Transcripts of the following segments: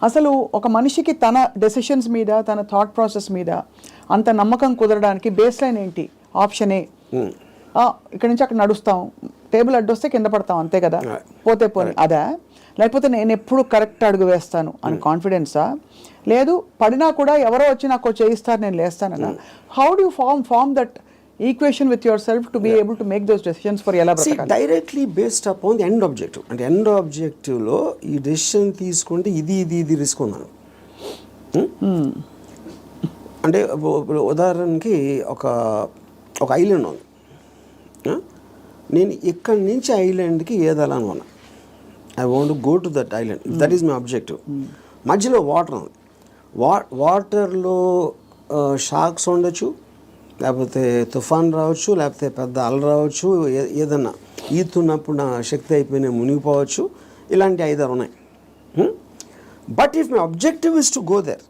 అసలు ఒక మనిషికి తన డెసిషన్స్ మీద తన థాట్ ప్రాసెస్ మీద అంత నమ్మకం కుదరడానికి బేస్ లైన్ ఏంటి? ఆప్షన్ ఏ, ఇక్కడ నుంచి అక్కడ నడుస్తాం, టేబుల్ అడ్డొస్తే కింద పడతాం అంతే కదా, పోతే పోనీ అదా? లేకపోతే నేను ఎప్పుడు కరెక్ట్ అడుగు వేస్తాను అని కాన్ఫిడెన్సా? లేదు పడినా కూడా ఎవరో వచ్చి నాకు చేయిస్తారు నేను లేస్తానన్నా? How do you form that equation with your self to be able to make those decisions for ఎలా బ్రతకాలి? Directly based upon the end objective. అంటే ఎండ్ ఆబ్జెక్టివ్లో ఈ డెసిషన్ తీసుకుంటే ఇది రిస్క్ ఉన్నాను. అంటే ఉదాహరణకి ఒక ఐలాండ్ ఉంది, నేను ఇక్కడి నుంచి ఐలాండ్కి ఏదాలని ఉన్నా. I want to go to that island, that is my objective. మధ్యలో వాటర్ ఉంది, వాటర్లో షార్క్స్ ఉండొచ్చు, లేకపోతే తుఫాన్ రావచ్చు, లేకపోతే పెద్ద అల రావచ్చు, ఏదన్నా ఈతున్నప్పుడు నా శక్తి అయిపోయినా మునిగిపోవచ్చు. ఇలాంటి 5-6 ఉన్నాయి. But if my objective is to go there,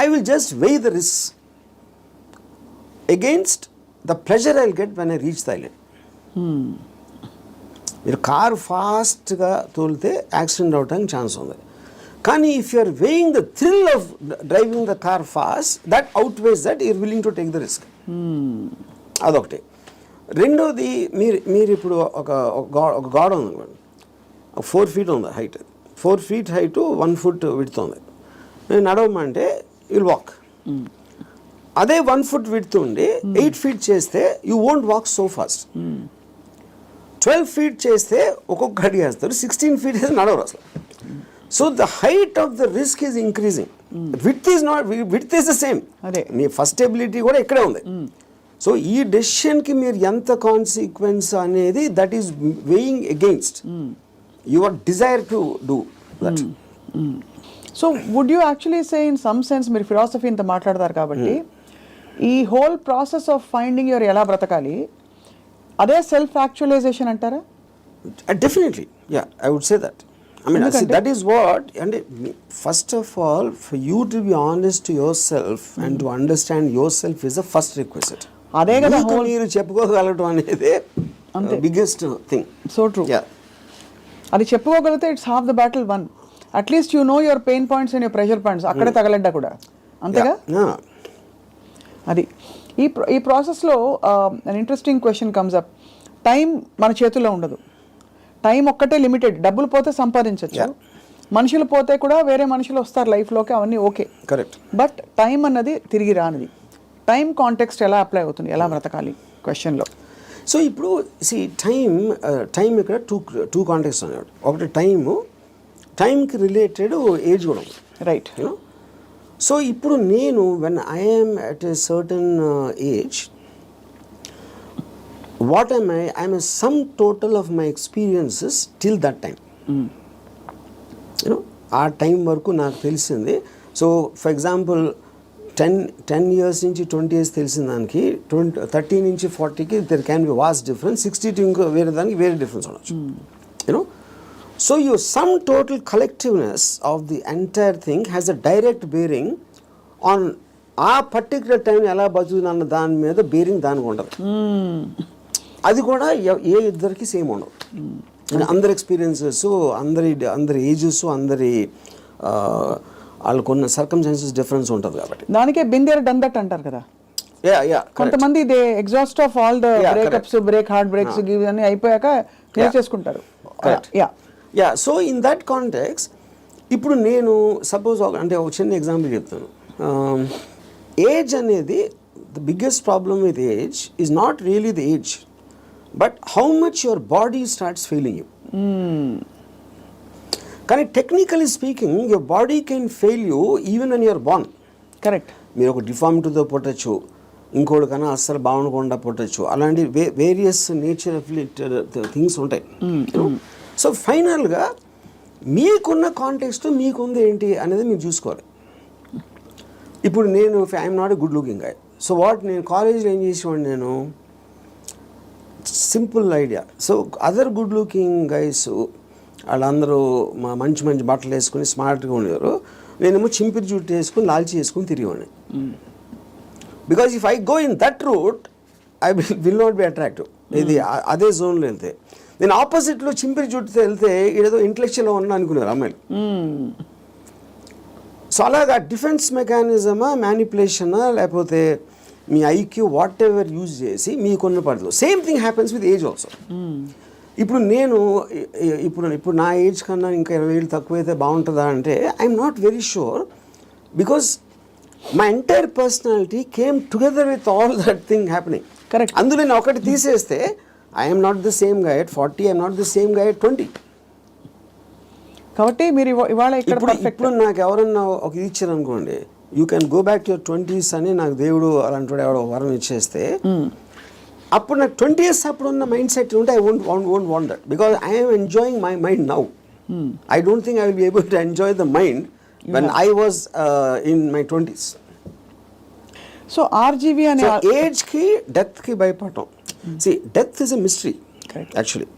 I will just weigh the risk against the pleasure I will get when I reach the island. మీరు కారు ఫాస్ట్గా తోలితే యాక్సిడెంట్ అవడానికి ఛాన్స్ ఉంది. కానీ if you are weighing the thrill of driving the car fast, that outweighs that you're willing to take the risk. అదొకటి. రెండోది, మీరు ఇప్పుడు ఒక గోడ ఉంది, 4 feet ఉంది height, 4 feet height 1 foot width ఉంది. నేను నడవమంటే విల్ వాక్. అదే 1 foot విడ్త్ ఉండి 8 feet చేస్తే you won't walk so fast. 12 feet చేస్తే ఒక్కొక్క అడిగి వేస్తారు, 16 feet అయితే నడవరు అసలు. So the height of the risk is increasing, width is the same. అదే మీ ఫస్ట్ ఎబిలిటీ కూడా ఇక్కడే ఉంది. సో ఈ డెసిషన్కి మీరు ఎంత కాన్సిక్వెన్స్ అనేది, that is weighing against your desire to do that. So would you actually say in some sense, మీరు philosophy ఇంత మాట్లాడతారు కాబట్టి, ఈ whole process of finding your ఎలా బ్రతకాలి అదే సెల్ఫ్ యాక్చువలైజేషన్ అంటారా? Definitely, yeah, I would say that. I mean, see, that is what, and first of all, for you to be honest to yourself and to understand yourself is the first requisite. అదే కదా మీరు చెప్పుకోగలగడం అనేది biggest thing. So true. అది చెప్పుకోగలిగితే it's half the battle won. At least you know your pain points and your pressure points, అక్కడే తగలడ్డా కూడా అంతేగా. అది ఈ ప్రాసెస్లో interesting question comes up. Time మన చేతుల్లో ఉండదు, టైం ఒక్కటే లిమిటెడ్. డబ్బులు పోతే సంపాదించవచ్చు, మనుషులు పోతే కూడా వేరే మనుషులు వస్తారు లైఫ్లోకి, అవన్నీ ఓకే, కరెక్ట్. బట్ టైం అన్నది తిరిగి రానిది. టైం కాంటెక్స్ట్ ఎలా అప్లై అవుతుంది, ఎలా బ్రతకాలి క్వశ్చన్లో? సో ఇప్పుడు టైం ఇక్కడ టూ కాంటెక్స్ట్ అన్నాడు. ఒకటి టైంకి రిలేటెడ్ ఏజ్ కూడా ఉంది, రైట్. సో ఇప్పుడు నేను when I'm at a certain age, what am I? I am a sum total of my experiences till that time. ఆ టైం వరకు నాకు తెలిసింది. సో ఫర్ ఎగ్జాంపుల్ 10 years నుంచి 20 years తెలిసిన దానికి 30 నుంచి 40కి there can be vast difference. 60 to ఇంకో వేరే దానికి వేరే డిఫరెన్స్ ఉండొచ్చు. So your sum total collectiveness of the entire thing has a direct bearing on ఆ పర్టికులర్ టైం ఎలా బతుకుతున్న దాని మీద బేరింగ్ దానికి ఉండదు. అది కూడా ఏ ఇద్దరికి సేమ్ ఉండవు. అందరి ఎక్స్పీరియన్సెస్, అందరి ఏజెస్, అందరి వాళ్ళకున్న సర్కమ్స్టాన్సెస్ డిఫరెన్స్ ఉంటుంది కాబట్టి దానికే బిన్ దేర్ డన్ దట్ అంటారు కదా. కొంతమంది they exhaust of all the breakups, heart breaks అన్ని అయిపోయాక క్లియర్ చేసుకుంటారు. సో ఇన్ దట్ కాంటెక్స్ట్ ఇప్పుడు నేను సపోజ్ అంటే ఒక చిన్న ఎగ్జాంపుల్ చెప్తాను. ఏజ్ అనేది the biggest problem with age is not really the age, but how much your body starts failing you. కానీ technically speaking your body can fail you even when you are born. Correct. మీరు ఒక డిఫార్మిటీతో పుట్టచ్చు, ఇంకోటి కన్నా అస్సలు బాగుండకుండా పుట్టచ్చు, అలాంటి various nature of things ఉంటాయి. So ఫైనల్గా మీకున్న కాంటెక్స్ట్ మీకుంది ఏంటి అనేది మీరు చూసుకోవాలి. ఇప్పుడు నేను I'm not a good looking guy. So నేను కాలేజ్లో ఏం చేసేవాడిని, నేను simple idea. So other good looking guys వాళ్ళందరూ మంచి బట్టలు వేసుకుని స్మార్ట్గా ఉండేవారు. నేనేమో చింపిరి జుట్టు వేసుకుని లాల్చి వేసుకుని తిరిగేవాడిని. Because if I go in that route I will not be attractive. ఇది అదే జోన్లో వెళ్తే నేను ఆపోజిట్లో చింపిరి చుట్టూ వెళ్తే ఏదో ఇంటలెక్చువల్గా ఉన్నా అనుకున్నారు అమ్మాయిలు. సో అలాగా డిఫెన్స్ మెకానిజమా, మ్యానిపులేషనా, లేకపోతే మీ ఐక్యూ వాట్ ఎవర్ యూజ్ చేసి మీకున్న పరిధిలో same thing happens with age also. ఇప్పుడు నేను ఇప్పుడు నా ఏజ్ కన్నా ఇంకా 20 ఏళ్ళు తక్కువైతే బాగుంటుందా అంటే I'm not very sure, because my entire personality came together with all that thing happening. Correct. అందులో నేను ఒకటి తీసేస్తే I'm not the same guy at 40, I'm not the same guy at 20. కాబట్టి మీరు ఇవాళ ఇక్కడ ఇప్పుడు నాకు ఎవరన్నా ఒక ఇది ఇచ్చారు అనుకోండి, you can go back to your 20s అని నాకు దేవుడు అలాంటి ఎవడో వరం ఇచ్చేస్తే, అప్పుడు నాకు 20 years అప్పుడు ఉన్న మైండ్ సెట్ ఉంటే I won't want that, because I'm enjoying my mind now. I don't think I will be able to enjoy the mind when I was in my 20s. సో RGV అనే ఏజ్కి డెత్కి భయపడటం. See death is a mystery actually.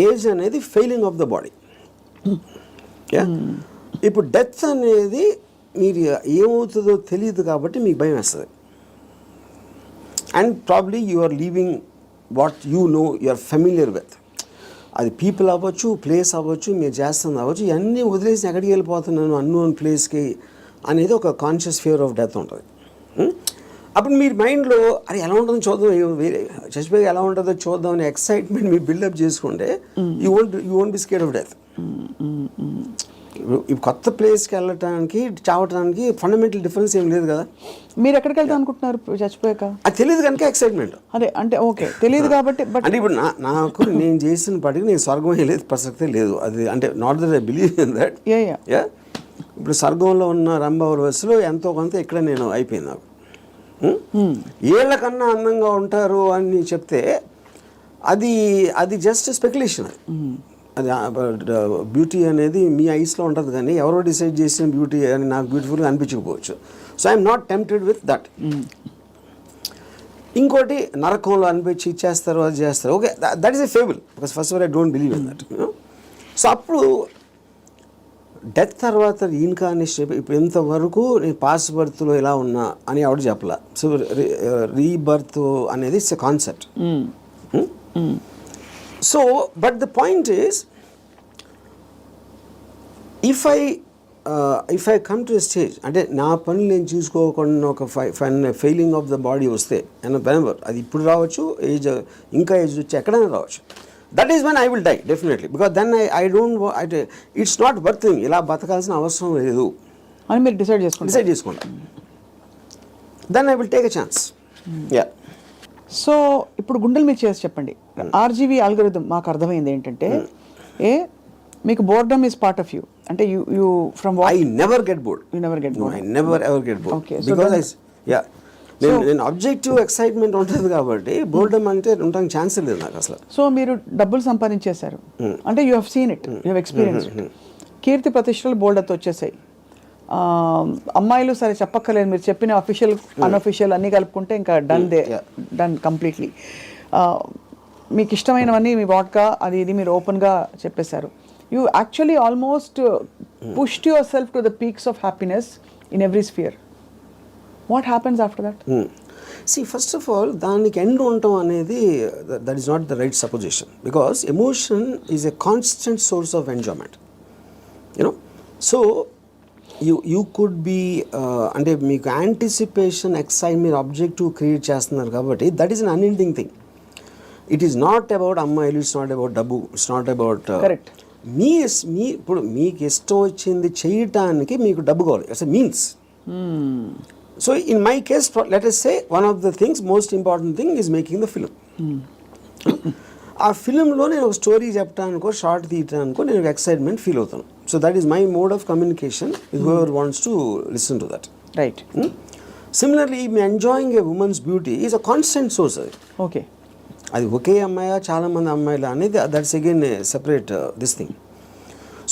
Age అనేది failing of the body. ఇప్పుడు death అనేది మీరు ఏమవుతుందో తెలియదు కాబట్టి మీకు భయం వేస్తుంది. And probably you are leaving what you no, you are familiar with. అది పీపుల్ అవ్వచ్చు, ప్లేస్ అవ్వచ్చు, మీరు చేస్తుంది అవ్వచ్చు, ఇవన్నీ వదిలేసి ఎక్కడికి వెళ్ళిపోతున్నాను అన్నోన్ ప్లేస్కి అనేది ఒక కాన్షియస్ ఫియర్ ఆఫ్ డెత్ ఉంటుంది. అప్పుడు మీరు మైండ్లో అది ఎలా ఉంటుందో చూద్దాం, వేరే చచ్చిపోయి ఎలా ఉంటుందో చూద్దాం అనే ఎక్సైట్మెంట్ మీరు బిల్డప్ చేసుకుంటే you won't be scared of death. ఈ కొత్త ప్లేస్కి వెళ్ళటానికి, చావటానికి ఫండమెంటల్ డిఫరెన్స్ ఏం లేదు కదా. మీరు ఎక్కడికి వెళ్తాం అనుకుంటున్నారు చచ్చిపోయాక? అది తెలియదు కనుక ఎక్సైట్మెంట్. అదే అంటే ఓకే తెలియదు కాబట్టి. బట్ అంటే ఇప్పుడు నాకు నేను చేసిన పడికి నేను స్వర్గం లేదు, ప్రసక్తే లేదు. అది అంటే not that I believe in that. ఇప్పుడు స్వర్గంలో ఉన్న రంభావర వయసులో ఎంతో కొంత ఇక్కడ నేను అయిపోయింది. నాకు ఏళ్ళకన్నా అందంగా ఉంటారు అని చెప్తే అది జస్ట్ స్పెక్యులేషన్. అది బ్యూటీ అనేది మీ ఐస్లో ఉంటుంది, కానీ ఎవరో డిసైడ్ చేసిన బ్యూటీ అని నాకు బ్యూటిఫుల్గా అనిపించకపోవచ్చు. So I'm not tempted with that. ఇంకోటి నరకంలో అనిపించి ఇచ్చేస్తారు, అది చేస్తారు, okay, that is a fable, because first I don't believe in that. So అప్పుడు డెత్ తర్వాత రీఇన్కార్నేషన్ ఇప్పుడు ఎంతవరకు నేను పాస్ట్ బర్త్లో ఎలా ఉన్నా అని ఆవిడ చెప్పలా. సో రీబర్త్ అనేది it's a concept. So but the point is, if I come to a stage, అంటే నా పనులు నేను చూసుకోకుండా ఒక ఫెయిలింగ్ ఆఫ్ ద బాడీ వస్తే అండ్ వెనెవర్, అది ఇప్పుడు రావచ్చు, ఇంకా ఏజ్ వచ్చి ఎక్కడైనా రావచ్చు, that is when I will die definitely, because then I don't, it's not worthing, ఇలా బతకాల్సిన అవసరం లేదు అని మీరు డిసైడ్ చేసుకుంటా. Then I will take a chance. Yeah. So ఇప్పుడు గుండెల మీద చేసి చెప్పండి, RGV ఆల్గోరిథం మాకు అర్థమైంది ఏంటంటే, మీకు boredom is part of you, అంటే you from I never get bored. You never get bored. I never ever get bored. Okay, because నేను ఆబ్జెక్టివ్ ఎక్సైట్మెంట్ ఉంటుంది కాబట్టి బోర్డమ్ అంటే ఉండడానికి ఛాన్స్ లేదు నాకు అసలు. సో మీరు డబ్బులు సంపాదించేశారు అంటే you have seen it, you have experience. కీర్తి ప్రతిష్టలు బోల్డర్తో వచ్చేసాయి. అమ్మాయిలు సరే చెప్పక్కర్లేదు, మీరు చెప్పిన అఫీషియల్ అన్అఫీషియల్ అన్నీ కలుపుకుంటే ఇంకా డన్ కంప్లీట్లీ. మీకు ఇష్టమైనవన్నీ మీ వాట్కా అది ఇది మీరు ఓపెన్గా చెప్పేశారు. You actually almost pushed your self to the peaks of happiness in every sphere. What happens after that? See, first of all, దానికి ఎండ్ ఉండటం అనేది that is not the right supposition, because emotion is a constant source of enjoyment. You know, so you could be అంటే మీకు anticipation, excite, మీరు objective create చేస్తున్నారు కాబట్టి that is an unending thing. It is not about అమ్మాయిలు, it's not about డబ్బు, it's not about me ఇప్పుడు మీకు ఇష్టం వచ్చింది చేయటానికి మీకు డబ్బు కావాలి, it's a means. So in my case, let us say one of the things, most important thing is making the film. ఆ ఫిలింలో నేను ఒక స్టోరీ చెప్పడానికో షార్ట్ తీయటానికో నేను ఎక్సైట్మెంట్ ఫీల్ అవుతాను. So that is my mode of communication with whoever wants to listen to that. Right. Similarly me enjoying A women's beauty is a constant source. అది okay, అది ఒకే అమ్మాయా చాలామంది అమ్మాయిలు అనేది that's again separate this thing.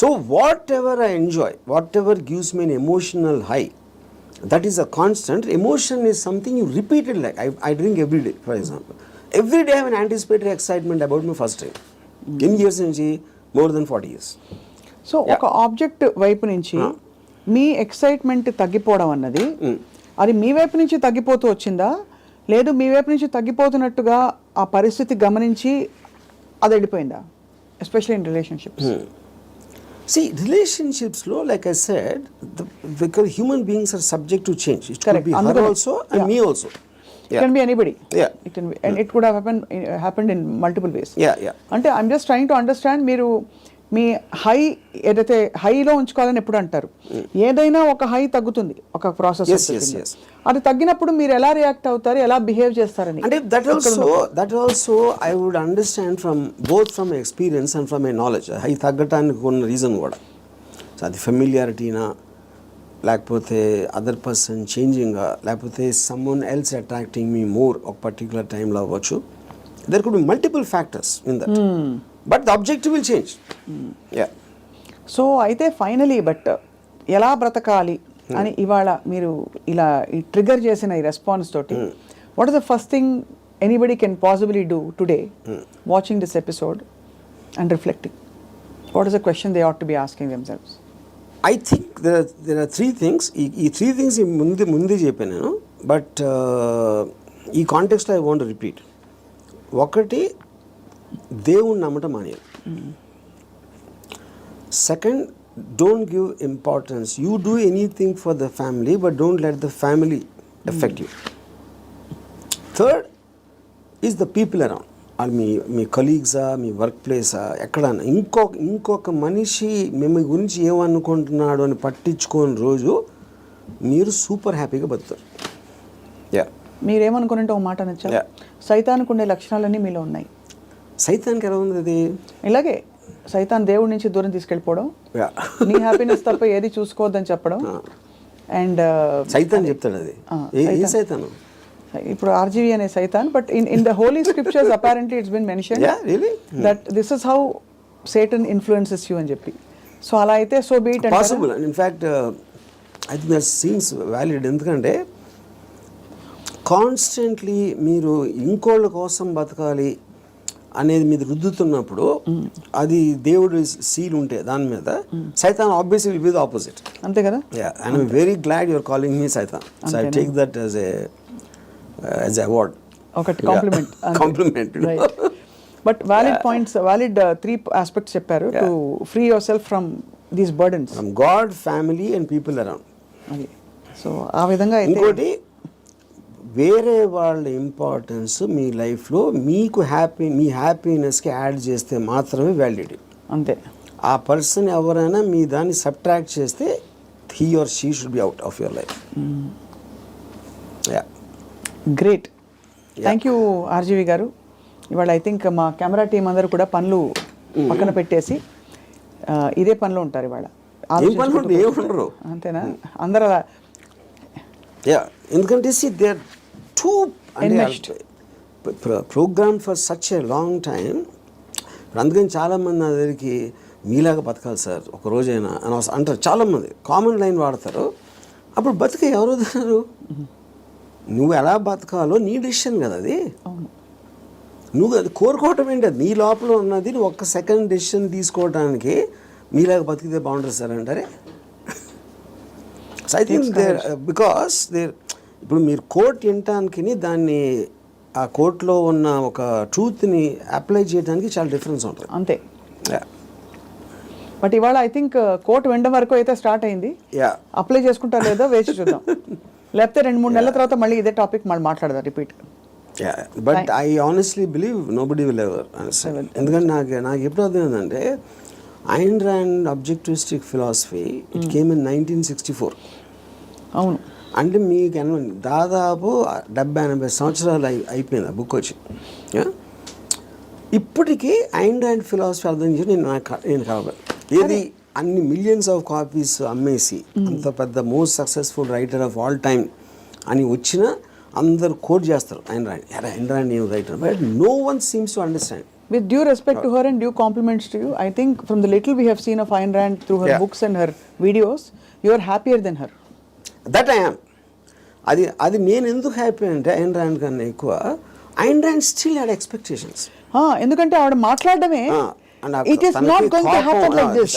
So what ever I enjoy, what ever gives me N emotional high, that is a constant. Emotion is something you repeat it, like I drink every day, for example. Every day I have an anticipatory excitement about my first time. In years nunchi more than 40 years. So ఒక object వైపు నుంచి మీ excitement తగ్గిపోవడం అన్నది అది మీ వైపు నుంచి తగ్గిపోతూ వచ్చిందా, లేదు మీ వైపు నుంచి తగ్గిపోతున్నట్టుగా ఆ పరిస్థితి గమనించి అది వెళ్ళిపోయిందా, especially in relationships? See, relationships lo, like I said, because human beings are subject to change. It Correct. could be her also and me also. It can be anybody. Yeah. It can be, and it could have happened in multiple ways. Yeah. అంటే I'm just trying to understand, మీరు మీ high ఏదైతే హైలో ఉంచుకోవాలని ఎప్పుడు అంటారు, ఏదైనా ఒక high తగ్గుతుంది ఒక ప్రాసెస్. Yes. అది తగ్గినప్పుడు మీరు ఎలా రియాక్ట్ అవుతారు, ఎలా బిహేవ్ చేస్తారని? And that also I would understand from both from experience and from my knowledge. High తగ్గటానికి ఉన్న రీజన్ కూడా, సో అది ఫెమిలియారిటీనా, లేకపోతే అదర్ పర్సన్ చేంజింగ్, లేకపోతే someone else attracting me more ఒక పర్టికులర్ టైంలో అవ్వచ్చు. There could be multiple factors in that, but the objective will change. So అయితే finally but ఎలా బ్రతకాలి అని ఇవాళ మీరు ఇలా ఈ ట్రిగర్ చేసిన ఈ రెస్పాన్స్ తోటి, what is the first thing anybody can possibly do today watching this episode and reflecting? What is the question they ought to be asking themselves? I think there are three things. ఈ three things ముందే చెప్పాను నేను, but ఈ కాంటెక్స్ట్లో I want repeat. ఒకటి, దేవుణ్ణి నమ్మటం మానేయాలి. Second, don't give importance. You do anything for the family but don't let the family effect you. Third is the people around. వాళ్ళు మీ కలీగ్సా, మీ వర్క్ ప్లేసా, ఎక్కడన్నా ఇంకొక మనిషి మిమ్మల్ని గురించి ఏమనుకుంటున్నాడు అని పట్టించుకోని రోజు మీరు సూపర్ హ్యాపీగా బతుకుతారు. మీరేమనుకున్నట్టు ఒక మాట నచ్చా, సైతానికి ఉండే లక్షణాలన్నీ మీలో ఉన్నాయి. సైతానికి ఎలా ఉంది అది? ఇలాగే సైతాన్ దేవుడి నుంచి దూరం తీసుకెళ్ళిపోవడం, నీ హ్యాపీనెస్ తప్ప ఏది చూసుకోవద్దని చెప్పడం. అండ్ సైతాన్ చెప్తాడు అది. ఏ సైతాను? ఇప్పుడు RGV అనే సైతాన్, but in the holy scriptures apparently it's been mentioned that this is how Satan influences you అని చెప్పి. సో అలా అయితే so be it. Possible. In fact I think that seems valid. ఎందుకంటే కాన్స్టెంట్లీ మీరు ఇంకోళ్ళ కోసం బతకాలి అనేది మీరు రుద్దుతున్నప్పుడు, అది దేవుడు సీల్ ఉంటే దాని మీద, సైతాన్ obviously will be the opposite. అంతే కదా? And I'm very glad your calling me సైతాన్. So I take that as a award, ఒకటి compliment. But valid points, valid 3 aspects చెప్పారు to free yourself from these burdens, from God, family and people around. అది so ఆ విధంగా. ఇంకోటి, వేరే వాళ్ళ importance మీ లైఫ్లో మీకు మీ హ్యాపీనెస్కి యాడ్ చేస్తే మాత్రమే వ్యాలిడిటీ. అంతే. ఆ పర్సన్ ఎవరైనా మీ దాన్ని సబ్ట్రాక్ట్ చేస్తే he or she should be out of your life. Great. Thank you RGV గారు. ఇవాళ ఐ థింక్ మా కెమెరా టీం అందరూ కూడా పనులు పక్కన పెట్టేసి ఇదే పనిలో ఉంటారు ఇవాళ. అంతేనా? అందరూ అలా. ఎందుకంటే they are too program for such a long time. అందుకని చాలామంది నా దగ్గరికి మీలాగా బతకాలి సార్ ఒక రోజైనా అని అంటారు. చాలామంది కామన్ లైన్ వాడతారు. అప్పుడు బతికే ఎవరు వదలరు. నువ్వు ఎలా బతకాలో నీ డిసిషన్ కదా అది. నువ్వు అది కోరుకోవటం ఏంటి? అది నీ లోపల ఉన్నది. నువ్వు ఒక్క సెకండ్ డిసిషన్ తీసుకోవడానికి మీలాగా బతికితే బాగుంటుంది సార్ అంటారే. సో ఐ థింక్ బికాస్ ఇప్పుడు మీరు కోర్ట్ వినటానికి దాన్ని ఆ కోర్టులో ఉన్న ఒక ట్రూత్ని అప్లై చేయడానికి చాలా డిఫరెన్స్ ఉంటుంది. అంతే. బట్ ఇవాళ ఐ థింక్ కోర్టు వినడం వరకు అయితే స్టార్ట్ అయింది. అప్లై చేసుకుంటారో లేదో వేచి చూద్దాం. లేకపోతే 2-3 నెలల తర్వాత మళ్ళీ ఇదే టాపిక్ మళ్ళీ మాట్లాడదాం repeat. But I honestly believe nobody will ever understand. ఎందుకంటే నాకు ఎప్పుడు అర్థమైందంటే Ayn Rand objectivistic philosophy it came in 1964. అవును. అంటే మీకు దాదాపు 70-80 సంవత్సరాలు అయిపోయింది ఆ బుక్ వచ్చి. ఇప్పటికీ ఐన్ ర్యాండ్ ఫిలాసఫీ అర్థం చేసి నేను కావాలి ఏది అన్ని మిలియన్స్ ఆఫ్ కాపీస్ అమ్మేసి అంత పెద్ద most successful writer of all time అని వచ్చిన అందరు కోట్ చేస్తారు ఐన్ ర్యాండ్ నేను writer, but no one seems to understand. With due respect to her and due compliments to you, I think from the little we have seen of Ayn Rand through her books and her videos, you are happier than her. That I am. అది నేను ఎందుకు happy అంటే Ayn Rand కన్నా ఎక్కువ Ayn Rand still had expectations. ఎందుకంటే ఆవిడ మాట్లాడమే it is not going to happen like this.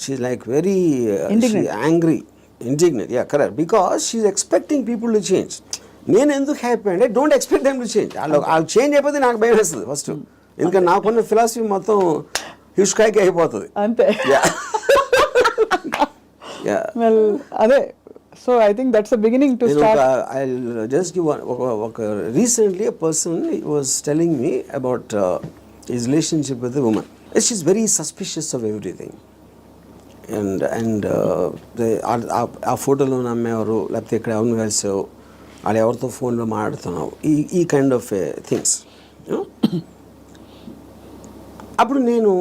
She's like very angry, indignant. Yeah, correct. Because she's expecting people to change. నేను ఎందుకు హ్యాపీ అంటే don't expect them to change. వాళ్ళు change అయిపోతే నాకు భయం వేస్తుంది ఫస్ట్. ఎందుకంటే నాకున్న ఫిలాసఫీ మొత్తం హిష్కాయకి అయిపోతుంది. అంతే. వెల్ అదే, so I think that's the beginning to start. I'll just give one. Recently a person was telling me about his relationship with a woman. She's very suspicious of everything. And ఆ ఫోటోలో నమ్మేవారు, లేకపోతే ఇక్కడ ఎవరిని కలిసావు, వాళ్ళు ఎవరితో ఫోన్లో మాట్లాడుతున్నావు, ఈ కైండ్ ఆఫ్ థింగ్స్. అప్పుడు నేను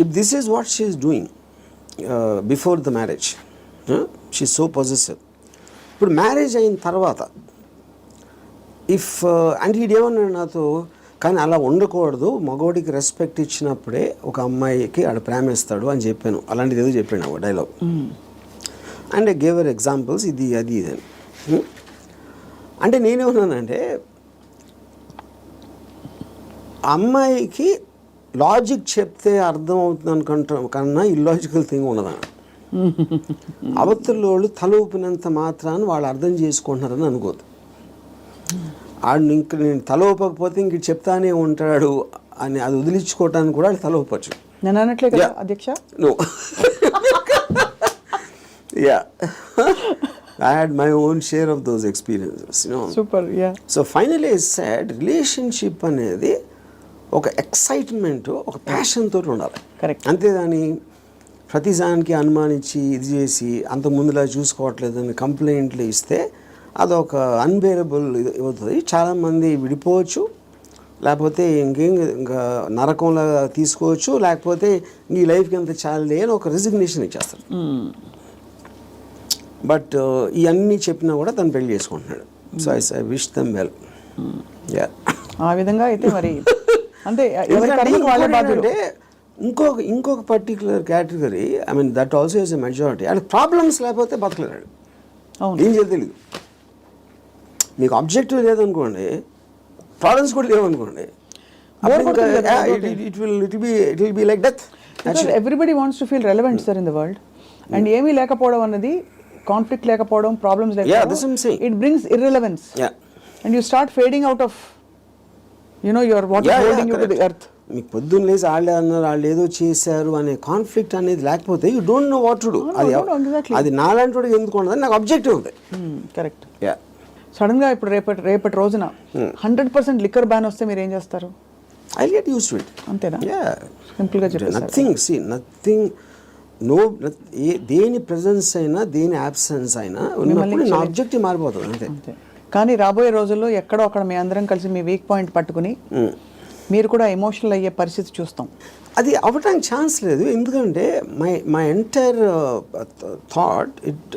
if this is what she is doing before the marriage, she is so possessive. ఇప్పుడు మ్యారేజ్ అయిన తర్వాత అంటే ఇదేమన్నాడు నాతో, కానీ అలా ఉండకూడదు, మగవాడికి రెస్పెక్ట్ ఇచ్చినప్పుడే ఒక అమ్మాయికి ఆడ ప్రేమిస్తాడు అని చెప్పాను. అలాంటిది ఏదో చెప్పాను ఒక dialogue. And I gave examples, ఇది అది ఇది అని. అంటే నేనేమన్నానంటే, అమ్మాయికి లాజిక్ చెప్తే అర్థం అవుతుంది అనుకుంటాం కన్నా ఇల్లాజికల్ థింగ్ ఉన్నదా. అవతల తల ఊపినంత మాత్రాన్ని వాళ్ళు అర్థం చేసుకుంటున్నారని అనుకోదు. ఇంక నేను తల ఊపకపోతే ఇంక చెప్తానే ఉంటాడు అని అది వదిలించుకోవటానికి కూడా వాళ్ళు తల ఊపచ్చు. నేను అనట్లే కదా అధ్యక్ష. No, yeah, I had my own share of those experiences, you know. Super, yeah. So finally I said, relationship అనేది ఒక ఎక్సైట్మెంట్, ఒక ప్యాషన్ తోటి ఉండాలి. కరెక్ట్. అంతేదాని ప్రతిదానికి అనుమానించి ఇది చేసి అంత ముందులా చూసుకోవట్లేదని కంప్లైంట్లు ఇస్తే అదొక అన్బేరబుల్ ఇది అవుతుంది. చాలామంది విడిపోవచ్చు, లేకపోతే ఇంకా నరకంలా తీసుకోవచ్చు, లేకపోతే ఈ లైఫ్కి అంత చాలే అని ఒక రిజిగ్నేషన్ ఇచ్చేస్తారు. బట్ ఇవన్నీ చెప్పినా కూడా తను పెళ్లి చేసుకుంటున్నాడు. So I wish them well. Yeah, ఆ విధంగా అయితే మరి అంటే ఇంకొక particular category, I mean that also is a majority. అంటే ప్రాబ్లమ్స్ లేకపోతే బతకలేడు, ఏం చేయాలి తెలియదు. మీకు ఆబ్జెక్టివ్ లేదనుకోండి, ప్రాబ్లమ్స్ కూడా లేవనుకోండి, it will be like death. Everybody wants to feel relevant sir in the world. And ఏమీ లేకపోవడం అన్నది, కాన్ఫ్లిక్ట్ లేకపోవడం, ప్రాబ్లమ్స్ లేకపోవడం, it brings irrelevance. And you start fading out of your what is holding you to the earth. మీకు పొద్దున్న లేసి వాళ్ళే అన్నారు, వాళ్ళు ఏదో చేశారు అనే కాన్ఫ్లిక్ట్ అనేది లేకపోతే you don't know what to do. అది నాలాంటి వాడికి ఎందుకు ఉండదు, నాకు ఆబ్జెక్టివ్ ఉంది. కరెక్ట్. సడన్ గా ఇప్పుడు రేపటి రోజున 100% లిక్కర్ బ్యాన్ వస్తే మీరు ఏం చేస్తారు? I get used to it. అంతేనా? సింపుల్ గా చెప్పేస్తారు. నథింగ్ దేని ప్రెజెన్స్ అయినా దేని అబ్సెన్స్ అయినా ఉన్నప్పుడు నా ఆబ్జెక్టివ్ మారిపోతుంది అంతే. కానీ రాబోయే రోజుల్లో ఎక్కడో అక్కడ మీ అందరం కలిసి మీ వీక్ పాయింట్ పట్టుకుని మీరు కూడా ఎమోషనల్ అయ్యే పరిస్థితి చూస్తాం. అది అవ్వటానికి ఛాన్స్ లేదు. ఎందుకంటే my entire thought it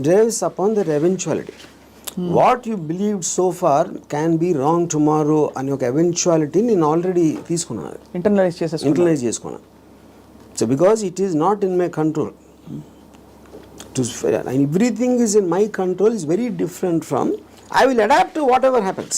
drives upon the eventuality. What you believe so far can be wrong tomorrow అని ఒక ఎవెన్చువాలిటీ నేను ఆల్రెడీ తీసుకున్నాను, ఇంటర్నలైజ్ చేసుకున్నాను. So because it is not in my control. Everything is in my control is very different from I will adapt to whatever happens.